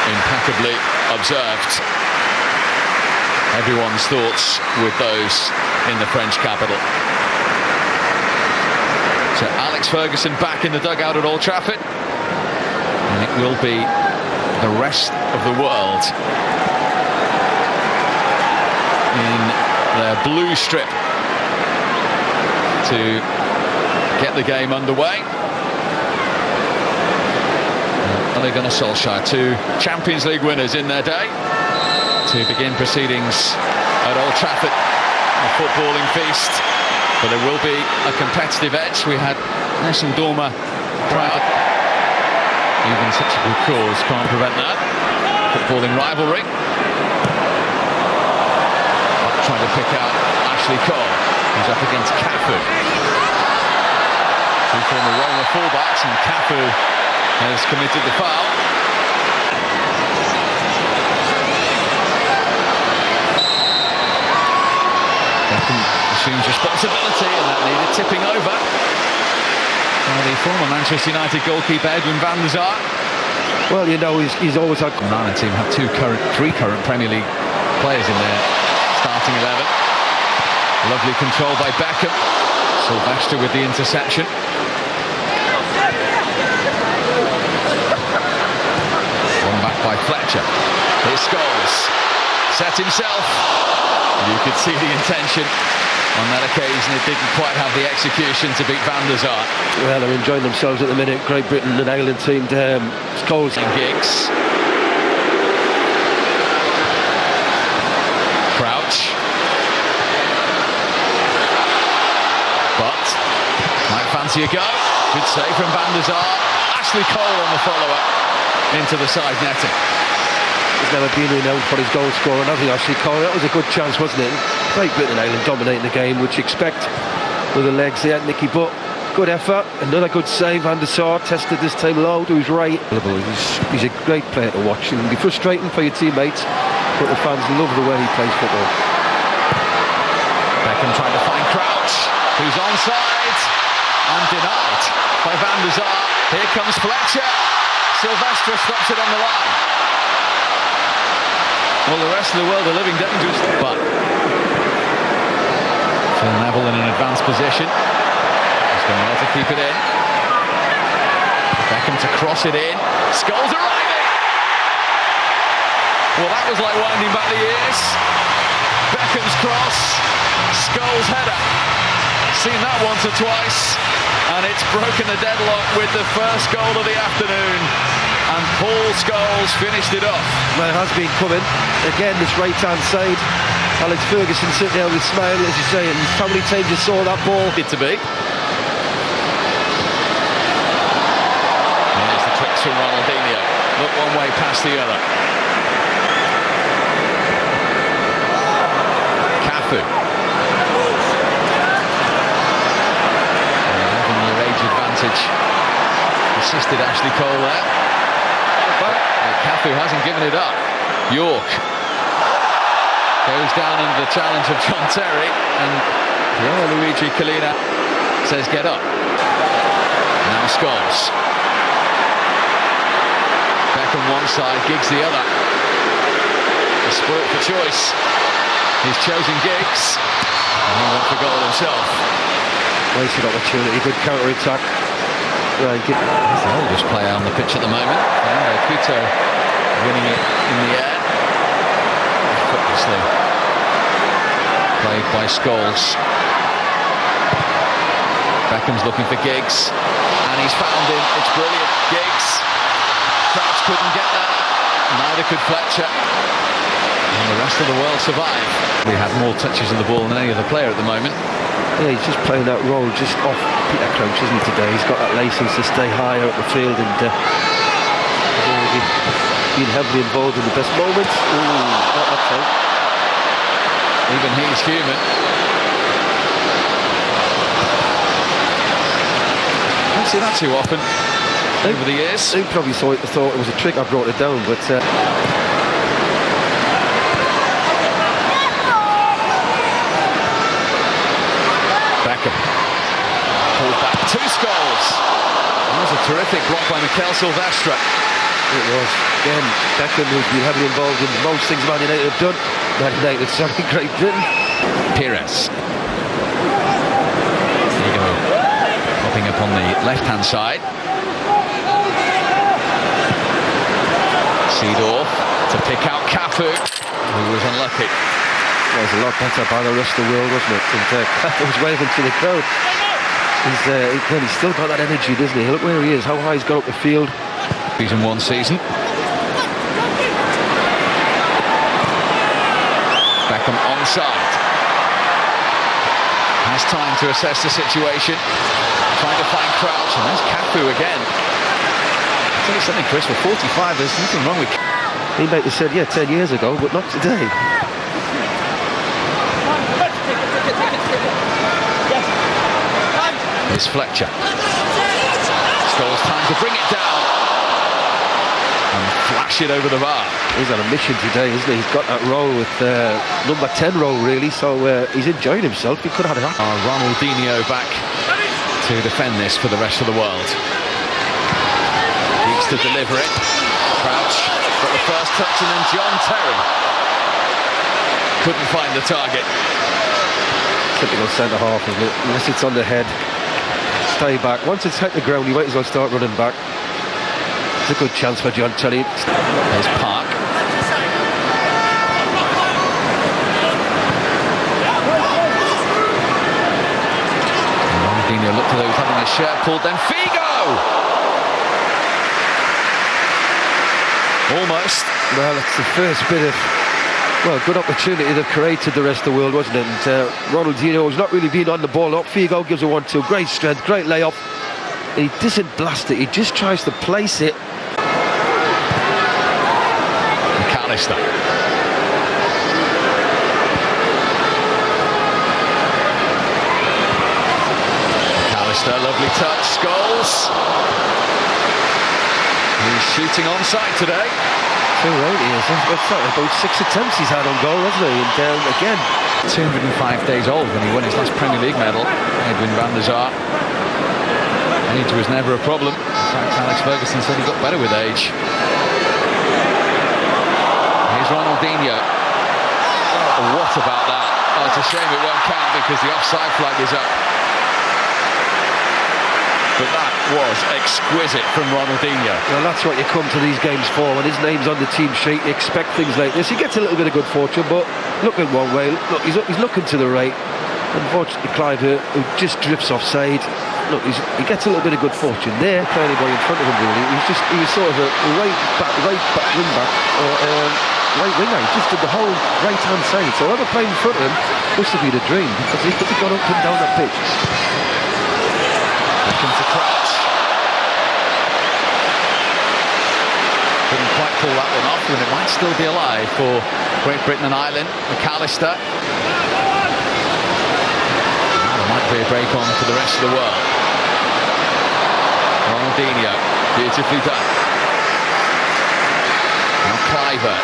impeccably observed. Everyone's thoughts with those in the French capital. So Alex Ferguson back in the dugout at Old Trafford, and it will be the rest of the world in their blue strip to get the game underway. Ole Gunnar Solskjaer, two Champions League winners in their day, to begin proceedings at Old Trafford, a footballing feast. But there will be a competitive edge. We had Nessun Dorma proud. Even such a good cause can't prevent that. Footballing rivalry. Trying to pick out Ashley Cole, who's up against Cafu. Two former Roma fullbacks, and Cafu has committed the foul. Beckham assumes responsibility, and that needed tipping over. The former Manchester United goalkeeper Edwin van der Sar. Well, you know, he's always had... Nana team have three current Premier League players in their starting 11. Lovely control by Beckham. Sylvester with the interception. One back by Fletcher. Here's Scholes. Set himself. You could see the intention on that occasion. It didn't quite have the execution to beat van der Sar. Well, they're enjoying themselves at the minute. Great Britain and Ireland team. Scholes and Giggs. Crouch. But might fancy a go. Good save from van der Sar. Ashley Cole on the follow-up into the side netting. He's never been renowned for his goal scoring, has he, Ashley Cole? That was a good chance, wasn't it? Great Britain and Ireland dominating the game, which you expect with the legs there, Nicky. But good effort. Another good save. Van der Sar tested this time low to his right. He's a great player to watch. It can be frustrating for your teammates, but the fans love the way he plays football. Beckham trying to find Crouch, who's onside and denied by van der Sar. Here comes Fletcher. Sylvester stops it on the line. Well, the rest of the world are living dangerously, but Phil Neville in an advanced position. He's going well to keep it in. Beckham to cross it in. Scholes arriving! Well, that was like winding back the years. Beckham's cross. Scholes' header. Seen that once or twice, and it's broken the deadlock with the first goal of the afternoon. And Paul Scholes finished it off. Well, it has been coming. Again, this right-hand side. Alex Ferguson sitting there with a smile, as you say, and how many times you saw that ball? It to be. Here's the tricks from Ronaldinho. Look one way past the other. Cafu. 11-year age advantage. Assisted Ashley Cole there. Cafu hasn't given it up. York goes down under the challenge of John Terry, and Luigi Collina says get up. Now Scholes. Beckham one side, Giggs the other. The sport for choice. He's chosen Giggs, and he went for goal himself. Wasted opportunity, good counter-attack. Right, he's the oldest player on the pitch at the moment. Kuto winning it in the air. Effortlessly played by Scholes. Beckham's looking for Giggs, and he's found him. It's brilliant. Giggs. Crouch couldn't get that. Neither could Fletcher. And the rest of the world survived. He had more touches of the ball than any other player at the moment. Yeah, he's just playing that role just off Peter Crouch, isn't he, today? He's got that licence to stay higher up the field, and been heavily involved in the best moments. Ooh, not that time. Even he's human. Don't see that too often over the years. He probably thought it was a trick. I brought it down, but Beckham pulled back. Two Scholes. That was a terrific block by Mikel Silvestre. It was. Again, Beckham, who's been heavily involved in most things Man United have done. Man United, sorry, Great Britain. Pires. There you go. Popping up on the left-hand side. Seedorf to pick out Cafu, who was unlucky. That was a lot better by the rest of the world, wasn't it? And Cafu was waving to the crowd. He's still got that energy, doesn't he? Look where he is, how high he's got up the field. Season 1 season. Beckham onside. Has time to assess the situation. Trying to find Crouch, and there's Cafu again. I'll tell you something, Chris, we're 45, there's nothing wrong with... He might have said, yeah, 10 years ago, but not today. Here's Fletcher. Scholes time to bring it down and flash it over the bar. He's on a mission today, isn't he? He's got that role with number 10 role, really, so he's enjoying himself. He could have had it. Ronaldinho back to defend this for the rest of the world. Needs to deliver it. Crouch got the first touch, and then John Terry couldn't find the target. Typical centre-half, isn't it? Unless it's on the head. Stay back. Once it's hit the ground, you might as well start running back. It's a good chance for John Terry. There's Park. Ronaldinho looked at those having his shirt pulled, then Figo! Almost. Well, it's the first bit of, well, good opportunity they've created the rest of the world, wasn't it? And Ronaldinho has not really been on the ball up. Figo gives a 1-2, great strength, great layup. He doesn't blast it, he just tries to place it. McAllister. McAllister, lovely touch, Scholes. He's shooting onside today. 2-8 he is. What's that? About 6 attempts he's had on goal, hasn't he? And again, 205 days old when he won his last Premier League medal. Edwin van der Sar. Age was never a problem. In fact, Alex Ferguson said he got better with age. Here's Ronaldinho. Oh, what about that? Oh, it's a shame it won't count because the offside flag is up. But that was exquisite from Ronaldinho. Well, that's what you come to these games for. When his name's on the team sheet, you expect things like this. He gets a little bit of good fortune, but looking one way, look, he's looking to the right. Unfortunately, Clive here, who just drifts offside. Look, he gets a little bit of good fortune there. Play anybody in front of him, really. He was sort of a right wing back, or right winger. He just did the whole right-hand side. So whoever played in front of him must have been a dream, because he got up and down that pitch. Beckham to Crouch. Couldn't quite pull that one off, and it might still be alive for Great Britain and Ireland. McAllister. There might be a break on for the rest of the world. Ronaldinho, beautifully done. Now Cliver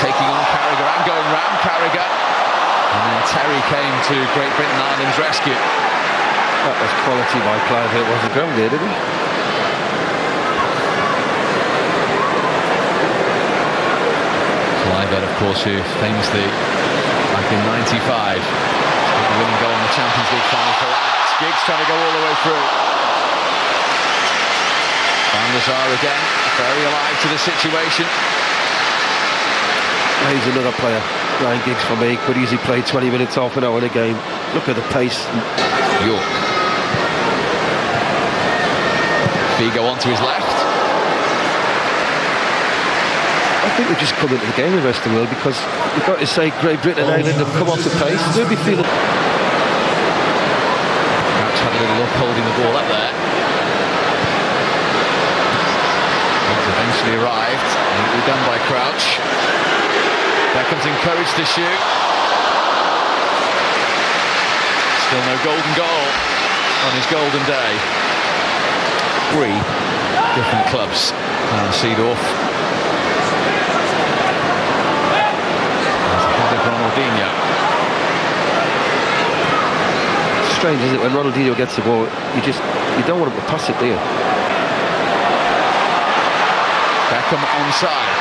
taking on Carragher and going round Carragher. And then Terry came to Great Britain and Ireland's rescue. That was quality by Clive. It wasn't ground there, did he? Clive, of course, who famously, back in '95, the winning goal in the Champions League final for Ajax. Giggs trying to go all the way through. Van der Sar again, very alive to the situation. He's another player. Ryan Giggs for me could easily play 20 minutes, half an hour in a game. Look at the pace. York. Figo onto his left. I think we've just come into the game with the rest of the world, because we've got to say Great Britain and Ireland have come off the pace. They'll be feeling... Crouch had a little luck holding the ball up there. He's eventually arrived. Neatly done by Crouch. Beckham's encouraged to shoot. Still no golden goal on his golden day. 3 different clubs around Seedorf. Ronaldinho. It's strange, isn't it, when Ronaldinho gets the ball, you don't want him to pass it, do you? Beckham onside.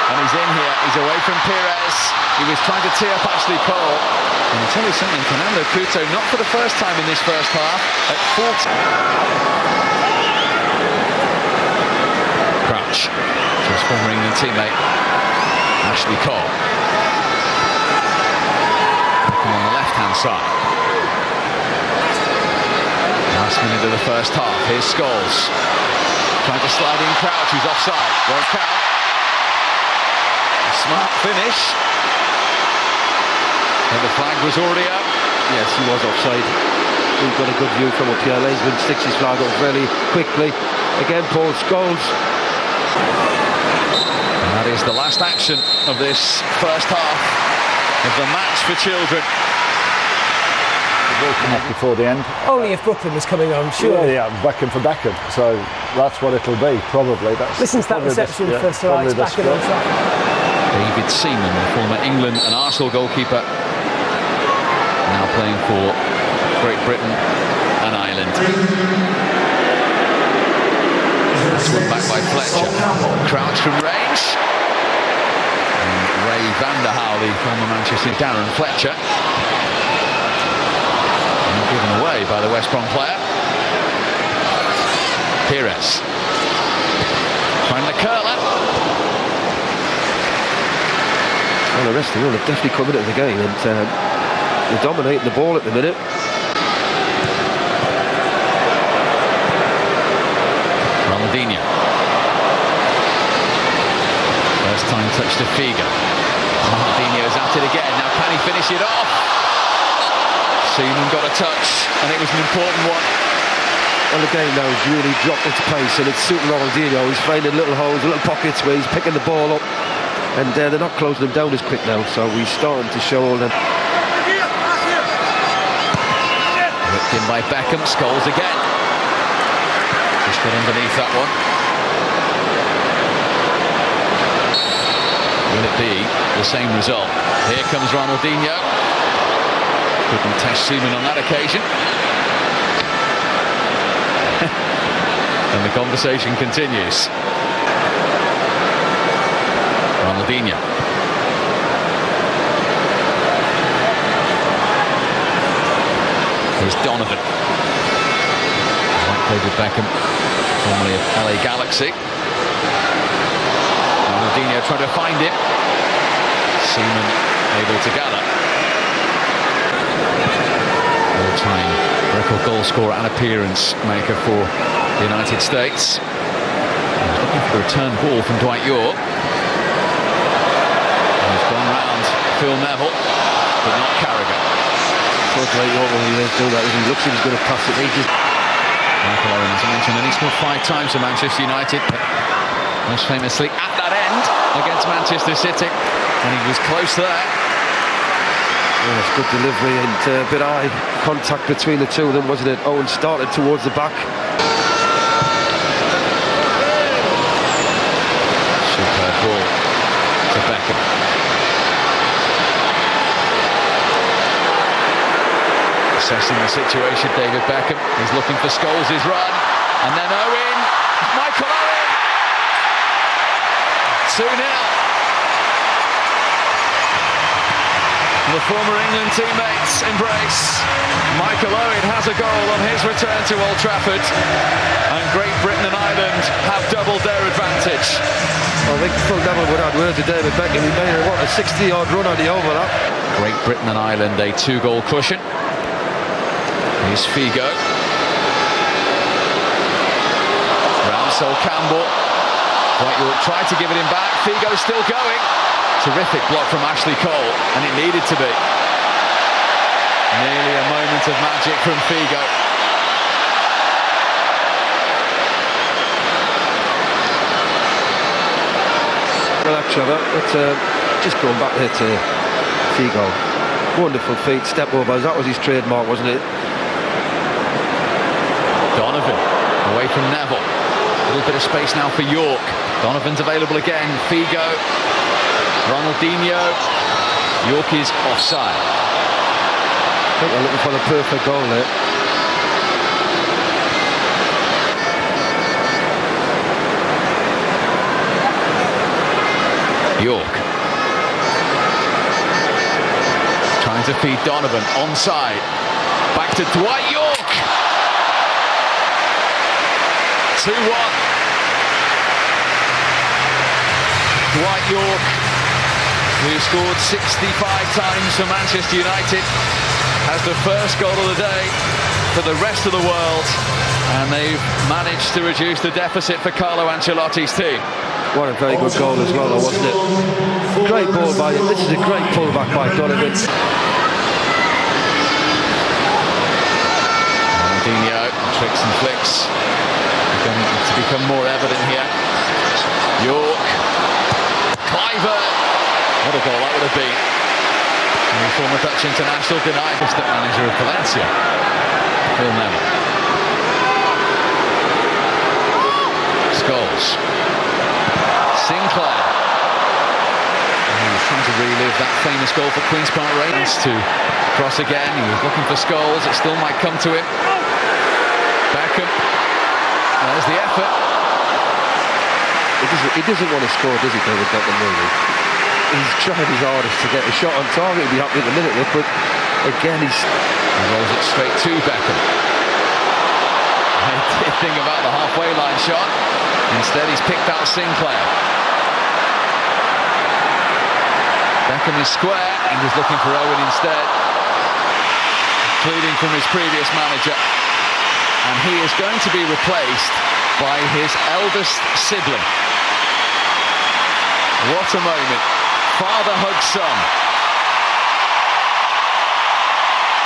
And he's in here, he's away from Pires. He was trying to tee up Ashley Cole. And I'll tell you something, Fernando Couto, not for the first time in this first half, at 40. Crouch, to his former England teammate, Ashley Cole. Beckham on the left-hand side. Last minute of the first half, here's Scholes. Trying to slide in Crouch, who's offside. Won't count. Smart finish. And the flag was already up. Yes, he was offside. We've got a good view from up here. Lanesman sticks his flag up really quickly. Again, Paul Scholes. And that is the last action of this first half of the match for children. Will come up before the end. Only if Brooklyn was coming on, sure. Yeah, Beckham for Beckham. So that's what it'll be, probably. Listen to that reception for Sir Alex back in Old Trafford. David Seaman, the former England and Arsenal goalkeeper, now playing for Great Britain and Ireland. That's one back by Fletcher. Crouch from range. And Ray van der Haal, the former Manchester Darren Fletcher. And given away by the West Brom player. Pires. Trying the curler. Well, the rest of them are definitely coming into the game, and they're dominating the ball at the minute. Ronaldinho. First time touch to Figo. Ronaldinho's at it again. Now can he finish it off? Seaman got a touch, and it was an important one. Well, the game now has really dropped its pace, and it's suiting Ronaldinho. He's finding little holes, little pockets where he's picking the ball up. And they're not closing them down as quick now, so he's starting to show all them. Whipped in by Beckham, Scholes again. Just got underneath that one. Will it be the same result? Here comes Ronaldinho. Couldn't test Seaman on that occasion. And the conversation continues. Ronaldinho. Here's Donovan. White played with Beckham, formerly of LA Galaxy. Ronaldinho trying to find him. Seaman able to gather. All-time record goal scorer and appearance maker for the United States. He's looking for the return ball from Dwight Yorke. Phil Neville, but not Carragher. Looks like what will he do that? He looks like he's going to pass it. Michael Owen, as I mentioned, only scored 5 times for Manchester United, but most famously at that end against Manchester City, and he was close there. Yes, good delivery and a bit of eye contact between the two of them, wasn't it? Owen started towards the back. Superb ball to Beckham. Assessing the situation, David Beckham. He's looking for Scholes' run. And then Owen. Michael Owen. 2-0. The former England teammates embrace. Michael Owen has a goal on his return to Old Trafford. And Great Britain and Ireland have doubled their advantage. I think Phil Neville would add word to David Beckham. He made a 60-yard run on the overlap. Great Britain and Ireland, a 2-goal cushion. Here's Figo. Round Sol Campbell. Dwight Yorke tried to give it him back. Figo still going. Terrific block from Ashley Cole, and it needed to be. Nearly a moment of magic from Figo. Well, Trevor, but just going back there to Figo. Wonderful feet, step overs. That was his trademark, wasn't it? Donovan away from Neville. A little bit of space now for Yorke. Donovan's available again. Figo. Ronaldinho. Yorke is offside. I think they're looking for the perfect goal there. York. Trying to feed Donovan, onside. Back to Dwight York. 2-1. Dwight York, who scored 65 times for Manchester United, has the first goal of the day for the rest of the world, and they've managed to reduce the deficit for Carlo Ancelotti's team. What a very good goal as well, though, wasn't it? Great ball by him. This is a great pullback by Donovan. Ronaldinho, tricks and flicks beginning to become more evident here. York, Kluivert, what a goal that would have been. The former Dutch international denied the manager of Valencia, Phil Neville. Scholes, Sinclair. He was trying to relive that famous goal for Queen's Park Rangers. To cross again, he was looking for Scholes, it still might come to him. Beckham, there's the effort. He doesn't want to score, does he, David Beckham, really? He's trying his hardest to get a shot on target. He'll be happy in a minute, but again, he rolls it straight to Beckham. He did think about the halfway line shot. Instead, he's picked out Sinclair. Beckham is square. He was looking for Owen instead, including from his previous manager. And he is going to be replaced by his eldest sibling. What a moment. Father hugs son.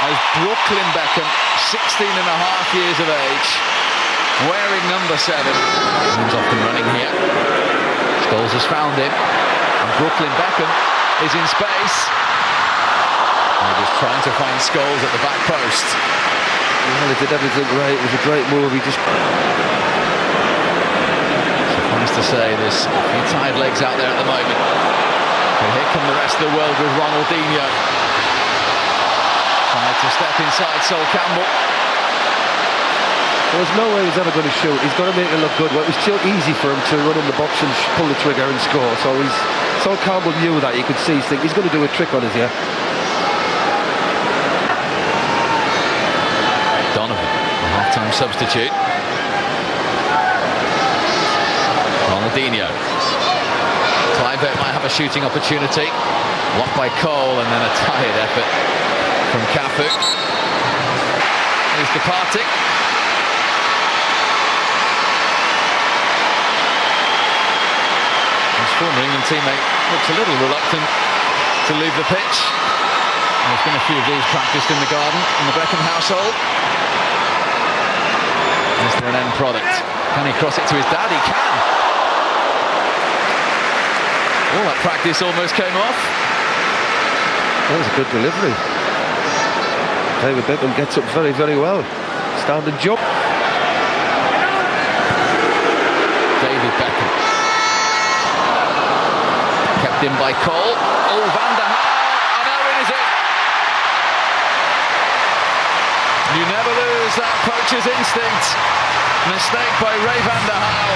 As Brooklyn Beckham, 16 and a half years of age, wearing number 7. He's off and running here. Scholes has found him. And Brooklyn Beckham is in space. And just trying to find Scholes at the back post. Well, he did everything right. It was a great move. He just... Suffice to say, there's a few tired legs out there at the moment. But here come the rest of the world with Ronaldinho. Tried to step inside Sol Campbell. There's no way he's ever going to shoot. He's got to make it look good. Well, it was too easy for him to run in the box and pull the trigger and score. So Sol Campbell knew that. You could see, he's going to do a trick on us here. Donovan, a half-time substitute. Ronaldinho. Kluivert might have a shooting opportunity. Blocked by Cole, and then a tired effort from Cafu. He's departing. His former England teammate looks a little reluctant to leave the pitch. There's been a few of these practiced in the garden in the Beckham household. Is there an end product? Can he cross it to his dad? He can. All that practice almost came off. That was a good delivery. David Beckham gets up very, very well. Standing jump. David Beckham. Kept in by Cole. Oh, Van der Haar. And Owen is in. You never lose that poacher's instinct. Mistake by Ray Van der Haar.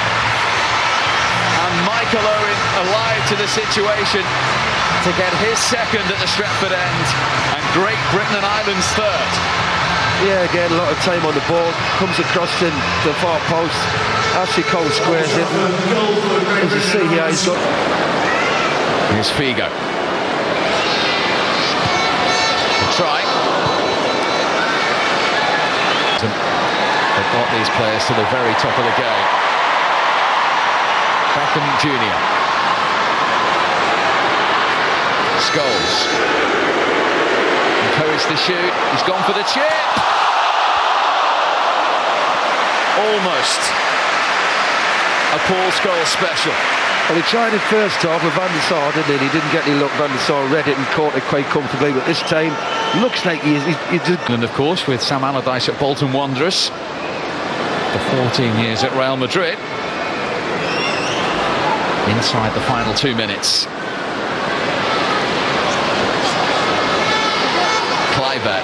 And Michael Owen alive to the situation to get his second at the Stretford end, and Great Britain and Ireland's third. Yeah, again, a lot of time on the ball. Comes across in the far post. Ashley Cole squares it. As you see here, he's got... Here's Figo. The try. They've got these players to the very top of the game. Beckham Jr. Scholes. Encouraged to shoot. He's gone for the chip. Almost a Paul Scholes special. Well, he tried it first half with Van der Sar, didn't he? He didn't get any luck. Van der Sar read it and caught it quite comfortably, but this time looks like he's just... And of course, with Sam Allardyce at Bolton Wanderers for 14 years at Real Madrid. Inside the final 2 minutes. Kluivert.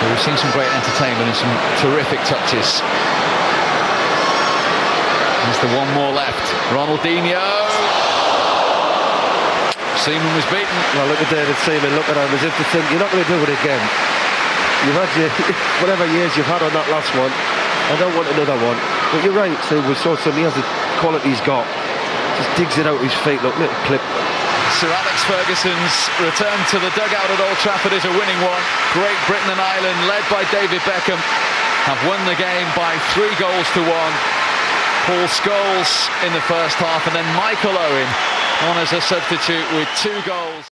We've seen some great entertainment and some terrific touches There's the one more left. Ronaldinho. Seaman was beaten. Well, look at David Seaman, look at him as if to think, you're not going to do it again. You've had your, whatever years you've had on that last one, I don't want another one. But you're right, Steve, we saw something, he has the quality he's got. Just digs it out of his feet, look, little clip. Sir Alex Ferguson's return to the dugout at Old Trafford is a winning one. Great Britain and Ireland, led by David Beckham, have won the game by 3 goals to 1. Paul Scholes in the first half, and then Michael Owen on as a substitute with 2 goals.